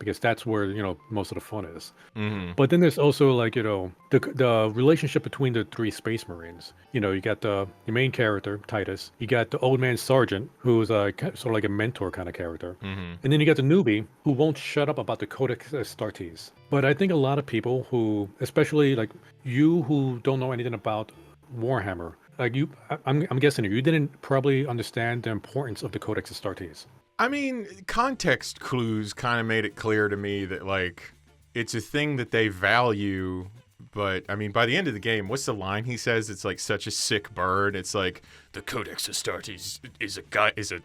because that's where, you know, most of the fun is. Mm-hmm. But then there's also like, you know, the relationship between the three Space Marines. You know, you got the main character Titus, you got the old man Sergeant, who's sort of like a mentor kind of character, Mm-hmm. and then you got the newbie who won't shut up about the Codex Astartes. But I think a lot of people who, especially like you who don't know anything about Warhammer, like you, I'm guessing you didn't probably understand the importance of the Codex Astartes. I mean, context clues kind of made it clear to me that like it's a thing that they value. But I mean, by the end of the game, what's the line he says? It's like such a sick bird. It's like the Codex Astartes is a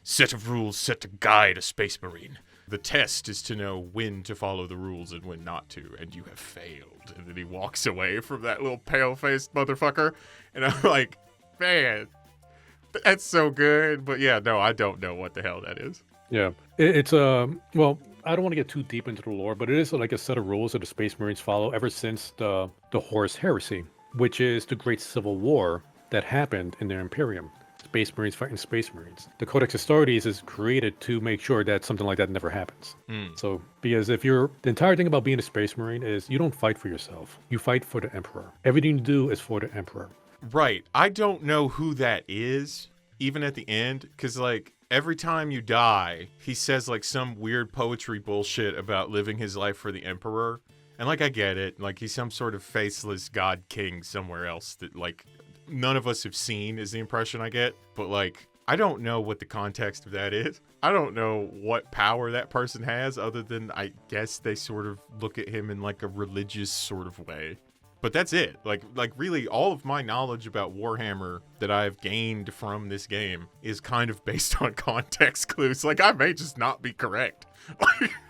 set of rules set to guide a Space Marine. The test is to know when to follow the rules and when not to, and you have failed. And then he walks away from that little pale-faced motherfucker, and I'm like, man, that's so good. But yeah, no, I don't know what the hell that is. Yeah, it's well, I don't want to get too deep into the lore, but it is like a set of rules that the Space Marines follow ever since the Horus Heresy, which is the great civil war that happened in their Imperium. Space Marines fighting Space Marines. The Codex Astartes is created to make sure that something like that never happens. So, because if the entire thing about being a Space Marine is you don't fight for yourself. You fight for the Emperor. Everything you do is for the Emperor. Right. I don't know who that is, even at the end, because, like, every time you die, he says, like, some weird poetry bullshit about living his life for the Emperor. And, like, I get it. Like, he's some sort of faceless god king somewhere else that, like, none of us have seen is the impression I get. But, like, I don't know what the context of that is. I don't know what power that person has other than I guess they sort of look at him in, like, a religious sort of way. But that's it. Like really, all of my knowledge about Warhammer that I've gained from this game is kind of based on context clues. Like, I may just not be correct.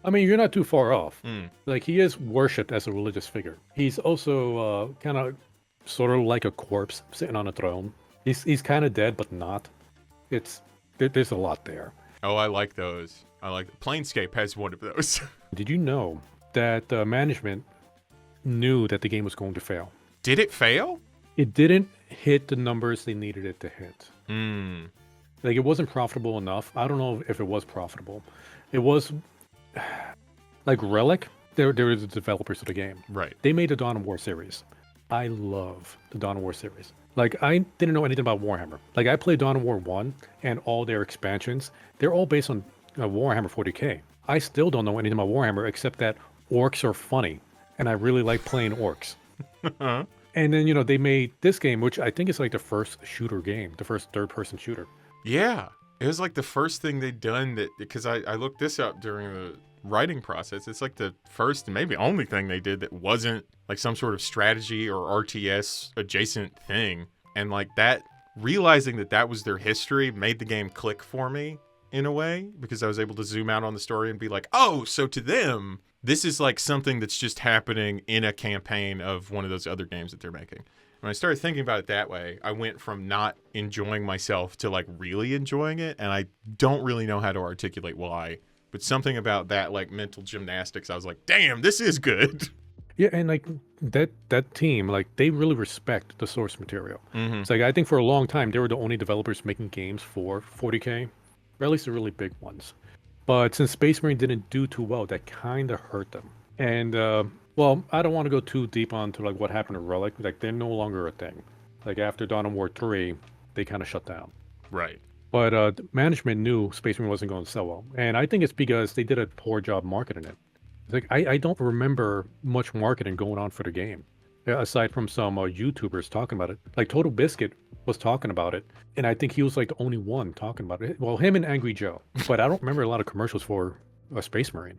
I mean, you're not too far off. Like, he is worshipped as a religious figure. He's also kind of sort of like a corpse sitting on a throne. He's kind of dead, but not. There's a lot there. Oh, I like those. Planescape has one of those. Did you know that management knew that the game was going to fail? Did it fail? It didn't hit the numbers they needed it to hit. Like, it wasn't profitable enough. I don't know if it was profitable. It was like Relic. They were the developers of the game. Right. They made the Dawn of War series. I love the Dawn of War series. Like, I didn't know anything about Warhammer. Like, I played Dawn of War 1 and all their expansions. They're all based on Warhammer 40k. I still don't know anything about Warhammer except that orcs are funny. And I really like playing orcs. And then, they made this game, which I think is like the first shooter game, the first third-person shooter. Yeah. It was like the first thing they'd done that, because I looked this up during the writing process. It's like the first and maybe only thing they did that wasn't like some sort of strategy or RTS adjacent thing. And like that, realizing that was their history made the game click for me in a way, because I was able to zoom out on the story and be like, oh, so to them, this is like something that's just happening in a campaign of one of those other games that they're making. When I started thinking about it that way, I went from not enjoying myself to like really enjoying it. And I don't really know how to articulate why, but something about that like mental gymnastics, I was like, damn, this is good. Yeah, and like that team, like they really respect the source material. It's like, I think for a long time, they were the only developers making games for 40k, or at least the really big ones. But since Space Marine didn't do too well, that kind of hurt them. And, well, I don't want to go too deep onto like what happened to Relic. Like, they're no longer a thing. Like, after Dawn of War 3, they kind of shut down. Right. But management knew Space Marine wasn't going to sell well. And I think it's because they did a poor job marketing it. Like, I don't remember much marketing going on for the game, aside from some YouTubers talking about it. Like, Total Biscuit was talking about it, and I think he was like the only one talking about it. Well, him and Angry Joe, but I don't remember a lot of commercials for a Space Marine.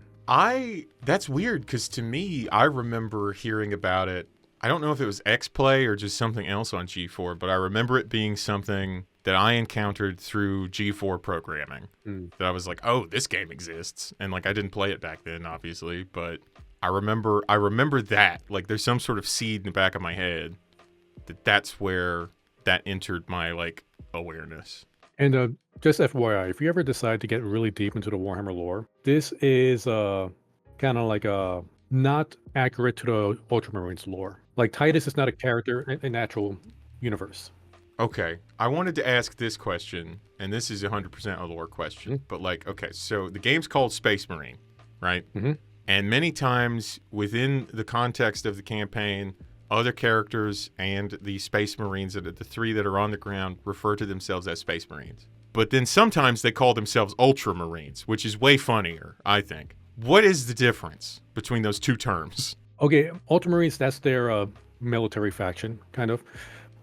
That's weird, because to me, I remember hearing about it. I don't know if it was X-Play or just something else on G4, but I remember it being something that I encountered through G4 programming. That I was like, oh, this game exists. And like, I didn't play it back then, obviously, but I remember that. Like, there's some sort of seed in the back of my head that's where that entered my like awareness. And just FYI, if you ever decide to get really deep into the Warhammer lore, this is kind of like not accurate to the Ultramarines lore. Like, Titus is not a character in an actual universe. Okay, I wanted to ask this question, and this is 100% a lore question, but like, okay, so the game's called Space Marine, right? And many times within the context of the campaign, other characters and the Space Marines, the three that are on the ground, refer to themselves as Space Marines. But then sometimes they call themselves Ultramarines, which is way funnier, I think. What is the difference between those two terms? Okay, Ultramarines, that's their military faction, kind of.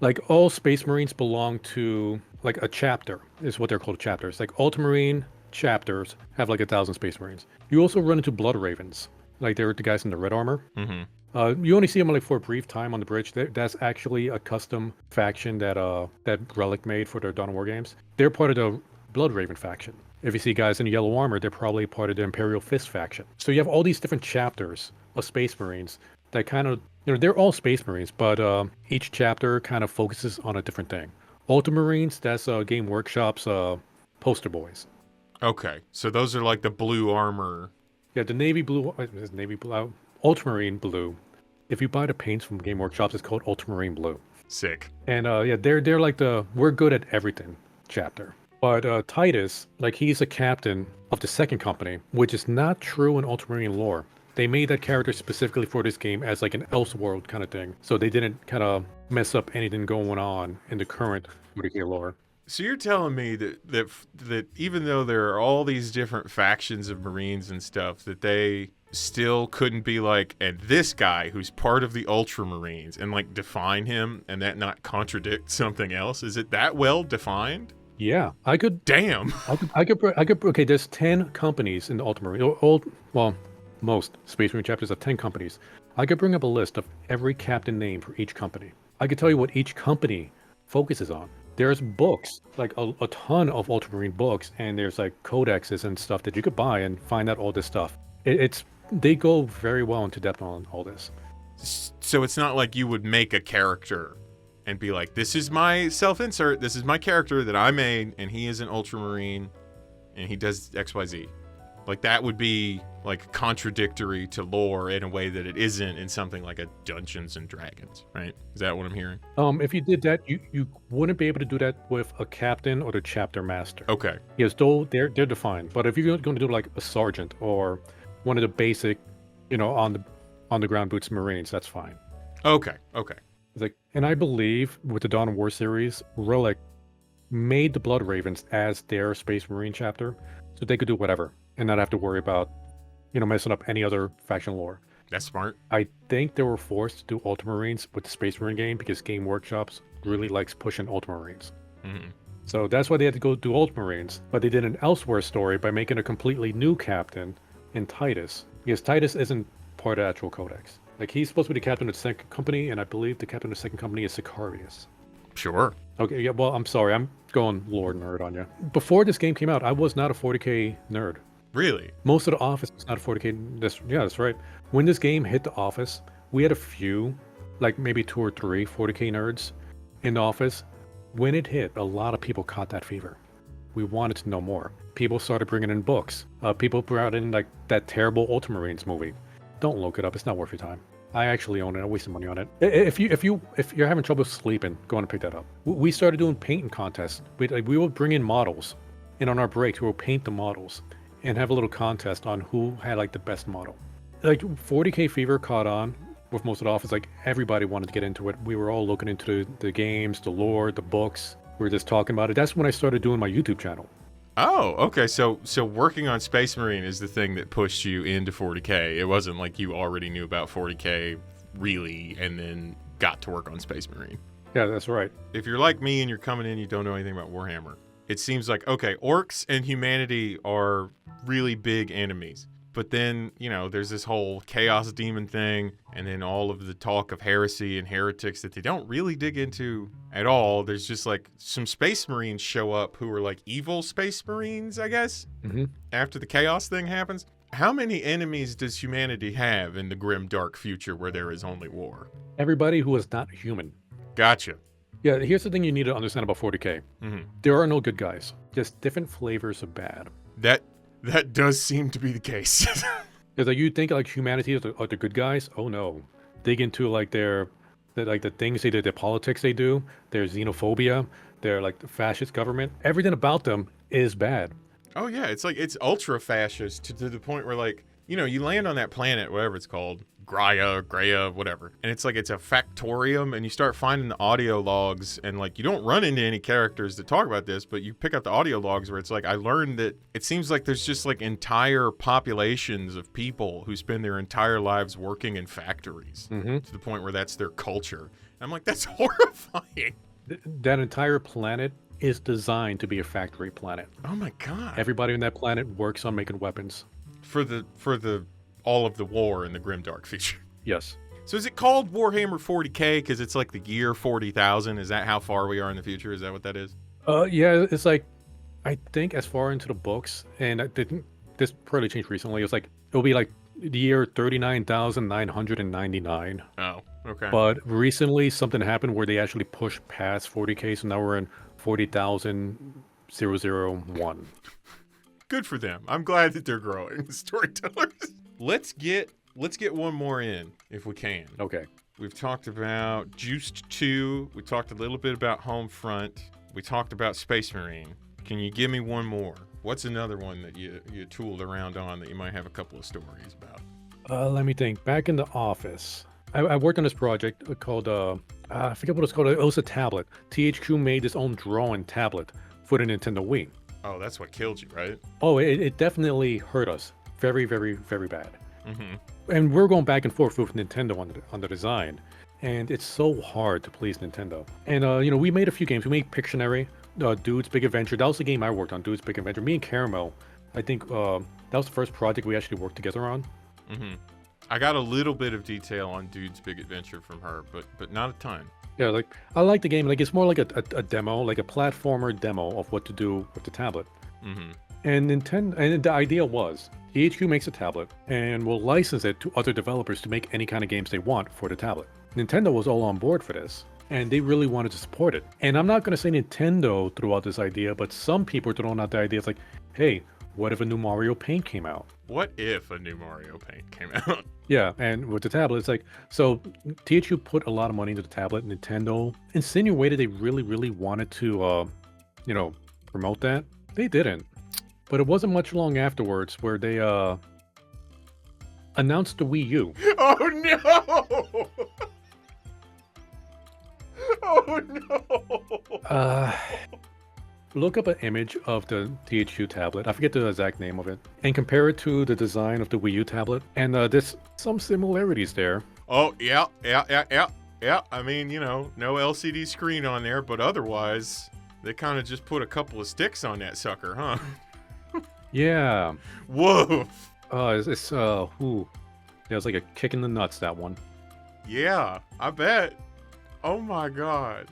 Like, all Space Marines belong to like a chapter, is what they're called, chapters. Like, Ultramarine chapters have like 1,000 Space Marines. You also run into Blood Ravens, like they're the guys in the red armor. You only see them like for a brief time on the bridge. That's actually a custom faction that Relic made for their Dawn of War games. They're part of the Blood Raven faction. If you see guys in yellow armor, they're probably part of the Imperial Fist faction. So you have all these different chapters of Space Marines that kind of, they're all Space Marines, but each chapter kind of focuses on a different thing. Ultramarines, that's Game Workshop's poster boys. Okay, so those are like the blue armor. Yeah, the navy blue, Ultramarine blue. If you buy the paints from Game Workshops, it's called Ultramarine blue. Sick. And yeah, they're like the we're good at everything chapter. But Titus, like he's a captain of the second company, which is not true in Ultramarine lore. They made that character specifically for this game as like an Elseworld kind of thing, so they didn't kind of mess up anything going on in the current 40K lore. So you're telling me that even though there are all these different factions of Marines and stuff, that they still couldn't be like, and this guy who's part of the Ultramarines, and like define him and that not contradict something else? Is it that well defined? Yeah, I could. Damn. I could. Okay, there's 10 companies in the Ultramarine. Well, most Space Marine chapters have 10 companies. I could bring up a list of every captain name for each company. I could tell you what each company focuses on. There's books, like a ton of Ultramarine books, and there's like codexes and stuff that you could buy and find out all this stuff. They go very well into depth on all this. So it's not like you would make a character and be like, this is my self-insert, this is my character that I made, and he is an Ultramarine, and he does XYZ. Like, that would be, like, contradictory to lore in a way that it isn't in something like a Dungeons and Dragons, right? Is that what I'm hearing? If you did that, you wouldn't be able to do that with a captain or the chapter master. Okay. Yes, though they're defined. But if you're going to do, like, a sergeant or one of the basic, on the ground boots Marines, that's fine. Okay. It's like, and I believe with the Dawn of War series, Relic made the Blood Ravens as their Space Marine chapter, so they could do whatever and not have to worry about, messing up any other faction lore. That's smart. I think they were forced to do Ultramarines with the Space Marine game because Game Workshops really likes pushing Ultramarines. Mm-hmm. So that's why they had to go do Ultramarines. But they did an Elsewhere story by making a completely new captain in Titus, because Titus isn't part of the actual codex. Like, he's supposed to be the captain of the second company, and I believe the captain of the second company is Sicarius. Sure. Okay, yeah, well, I'm sorry, I'm going lore nerd on you. Before this game came out, I was not a 40K nerd. Really? Most of the office was not a 40K. Yeah, that's right. When this game hit the office, we had a few, like maybe 2 or 3 40K nerds in the office. When it hit, a lot of people caught that fever. We wanted to know more. People started bringing in books. People brought in like that terrible Ultramarines movie. Don't look it up. It's not worth your time. I actually own it. I wasted money on it. If you're having trouble sleeping, go on and pick that up. We started doing painting contests. We would bring in models, and on our breaks we would paint the models and have a little contest on who had like the best model. Like 40K fever caught on with most of the office. Like everybody wanted to get into it. We were all looking into the games, the lore, the books. We were just talking about it. That's when I started doing my YouTube channel. Oh, okay. So working on Space Marine is the thing that pushed you into 40K. It wasn't like you already knew about 40K really and then got to work on Space Marine. Yeah, that's right. If you're like me and you're coming in, you don't know anything about Warhammer. It seems like, okay, orcs and humanity are really big enemies. But then, there's this whole chaos demon thing, and then all of the talk of heresy and heretics that they don't really dig into at all. There's just like some Space Marines show up who are like evil Space Marines, I guess, after the chaos thing happens. How many enemies does humanity have in the grim, dark future where there is only war? Everybody who is not human. Gotcha. Yeah, here's the thing you need to understand about 40K. There are no good guys, just different flavors of bad. That does seem to be the case. Because like, you think like humanity are the good guys. Oh no, dig into like the things they do, the politics they do, their xenophobia, their like the fascist government. Everything about them is bad. Oh yeah, it's ultra fascist to the point where like, you land on that planet, whatever it's called, Graia, whatever. And it's like, it's a factorium, and you start finding the audio logs, and like, you don't run into any characters that talk about this, but you pick up the audio logs where it's like, I learned that it seems like there's just like entire populations of people who spend their entire lives working in factories to the point where that's their culture. And I'm like, that's horrifying. That entire planet is designed to be a factory planet. Oh my God. Everybody on that planet works on making weapons. For the all of the war in the grimdark future. Yes. So is it called Warhammer 40K because it's like the year 40,000? Is that how far we are in the future? Is that what that is? Yeah, it's like I think as far into the books, and I didn't. This probably changed recently. It was like it'll be like the year 39,999. Oh, okay. But recently, something happened where they actually pushed past 40K, so now we're in 40,001. Good for them. I'm glad that they're growing, the storytellers. Let's get one more in if we can. Okay. We've talked about Juiced 2. We talked a little bit about Homefront. We talked about Space Marine. Can you give me one more? What's another one that you tooled around on that you might have a couple of stories about? Let me think. Back in the office, I worked on this project called, I forget what it's called. It was a tablet. THQ made its own drawing tablet for the Nintendo Wii. Oh, that's what killed you, right? Oh, it definitely hurt us. Very, very, very bad. Mm-hmm. And we're going back and forth with Nintendo on the design. And it's so hard to please Nintendo. And, we made a few games. We made Pictionary, Dude's Big Adventure. That was the game I worked on, Dude's Big Adventure. Me and Caramel, I think that was the first project we actually worked together on. Mm-hmm. I got a little bit of detail on Dude's Big Adventure from her, but not a ton. Yeah, like I like the game. Like it's more like a demo, like a platformer demo of what to do with the tablet. Mm-hmm. And the idea was THQ makes a tablet and will license it to other developers to make any kind of games they want for the tablet. Nintendo was all on board for this, and they really wanted to support it. And I'm not going to say Nintendo threw out this idea, but some people are throwing out the idea. It's like, hey, what if a new Mario Paint came out? What if a new Mario Paint came out? Yeah, and with the tablet, it's like, so THQ put a lot of money into the tablet. Nintendo insinuated they really, really wanted to, promote that. They didn't. But it wasn't much long afterwards where they, announced the Wii U. Oh, no! Oh, no! Look up an image of the THQ tablet. I forget the exact name of it. And compare it to the design of the Wii U tablet. And there's some similarities there. Oh, yeah. I mean, no LCD screen on there, but otherwise, they kind of just put a couple of sticks on that sucker, huh? Yeah. Woof. Yeah, it's like a kick in the nuts, that one. Yeah, I bet. Oh my god.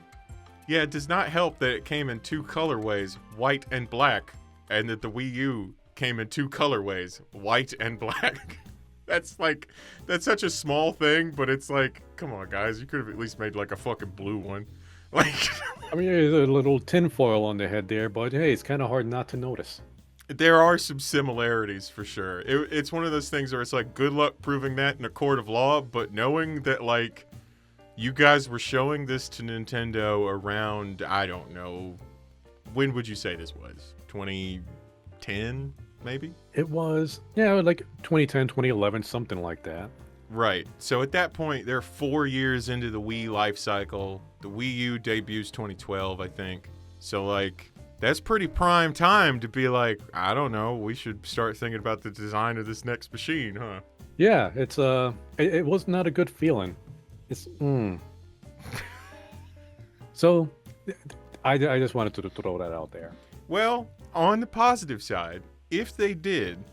Yeah, it does not help that it came in two colorways, white and black, and that the Wii U came in two colorways, white and black. That's such a small thing, but it's like, come on, guys, you could have at least made like a fucking blue one. Like, I mean, there's a little tinfoil on the head there, but hey, it's kind of hard not to notice. There are some similarities for sure. It's one of those things where it's like, good luck proving that in a court of law, but knowing that, like, you guys were showing this to Nintendo around, I don't know, when would you say this was? 2010, maybe? It was, like 2010, 2011, something like that. Right. So at that point, they're 4 years into the Wii life cycle. The Wii U debuts 2012, I think. So, like, that's pretty prime time to be like, I don't know, we should start thinking about the design of this next machine, huh? Yeah, it's, it was not a good feeling. It's, So, I just wanted to throw that out there. Well, on the positive side, if they didn't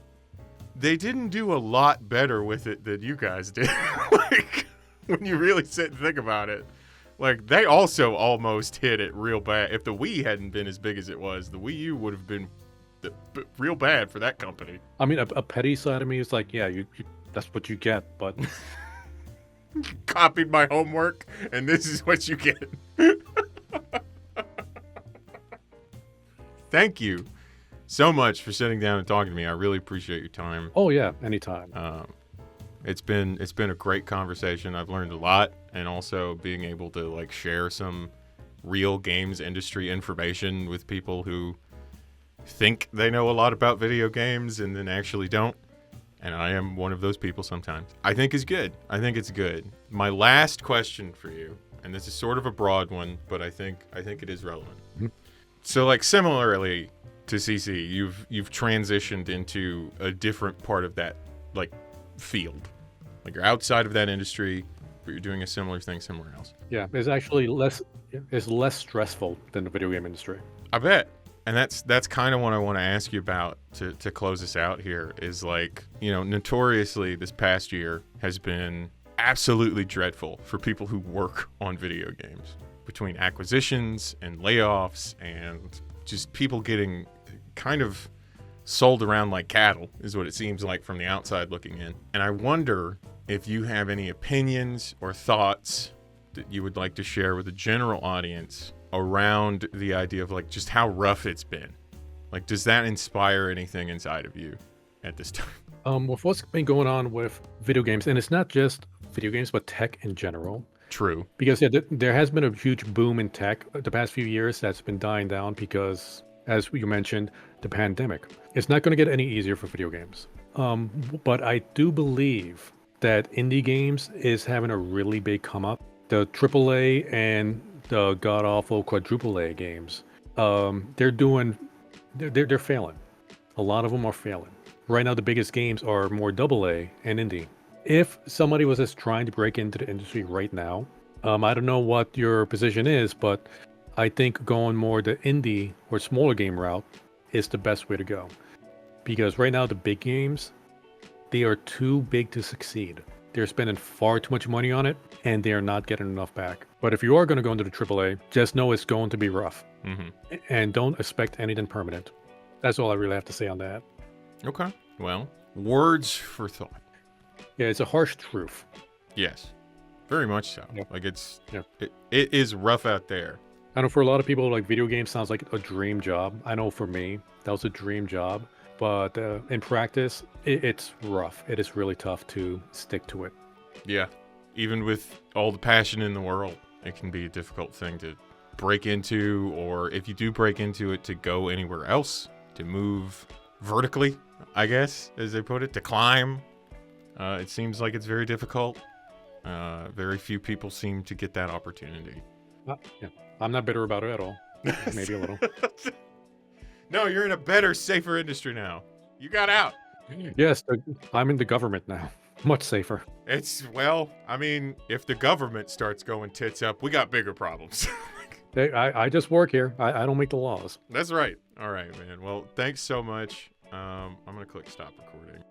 do a lot better with it than you guys did. Like, when you really sit and think about it. Like, they also almost hit it real bad. If the Wii hadn't been as big as it was, the Wii U would have been real bad for that company. I mean, a petty side of me is like, yeah, you that's what you get, but... Copied my homework, and this is what you get. Thank you so much for sitting down and talking to me. I really appreciate your time. Oh yeah, anytime. It's been a great conversation. I've learned a lot, and also being able to like share some real games industry information with people who think they know a lot about video games and then actually don't. And I am one of those people sometimes. I think it's good. My last question for you, and this is sort of a broad one, but I think it is relevant. Mm-hmm. So, like, similarly to CC, you've transitioned into a different part of that, like, field. Like, you're outside of that industry, but you're doing a similar thing somewhere else. Yeah, it's actually less stressful than the video game industry. I bet. And that's kind of what I want to ask you about to close us out here is, like, notoriously this past year has been absolutely dreadful for people who work on video games, between acquisitions and layoffs and just people getting kind of sold around like cattle, is what it seems like from the outside looking in. And I wonder if you have any opinions or thoughts that you would like to share with the general audience around the idea of like just how rough it's been. Like, does that inspire anything inside of you at this time? With what's been going on with video games, and it's not just video games, but tech in general. True. Because yeah, there has been a huge boom in tech the past few years that's been dying down because, as you mentioned, the pandemic. It's not going to get any easier for video games. But I do believe that indie games is having a really big come up. The AAA and the god-awful quadruple A games, they're failing. A lot of them are failing. Right now, the biggest games are more AA and indie. If somebody was just trying to break into the industry right now, I don't know what your position is, but I think going more the indie or smaller game route is the best way to go. Because right now, the big games, they are too big to succeed. They're spending far too much money on it, and they are not getting enough back. But if you are going to go into the AAA, just know it's going to be rough. And don't expect anything permanent. That's all I really have to say on that. Okay. Well, words for thought. Yeah, it's a harsh truth. Yes. Very much so. Yeah. Like it Yeah. is rough out there. I know for a lot of people, like video games sounds like a dream job. I know for me, that was a dream job. But in practice, it's rough. It is really tough to stick to it. Yeah. Even with all the passion in the world, it can be a difficult thing to break into, or if you do break into it, to go anywhere else, to move vertically, I guess, as they put it, to climb. It seems like it's very difficult. Very few people seem to get that opportunity. Yeah. I'm not bitter about it at all. Maybe a little. No, you're in a better, safer industry now. You got out. Yes, I'm in the government now. Much safer. Well, I mean, if the government starts going tits up, we got bigger problems. I just work here. I don't make the laws. That's right. All right, man. Well, thanks so much. I'm going to click stop recording.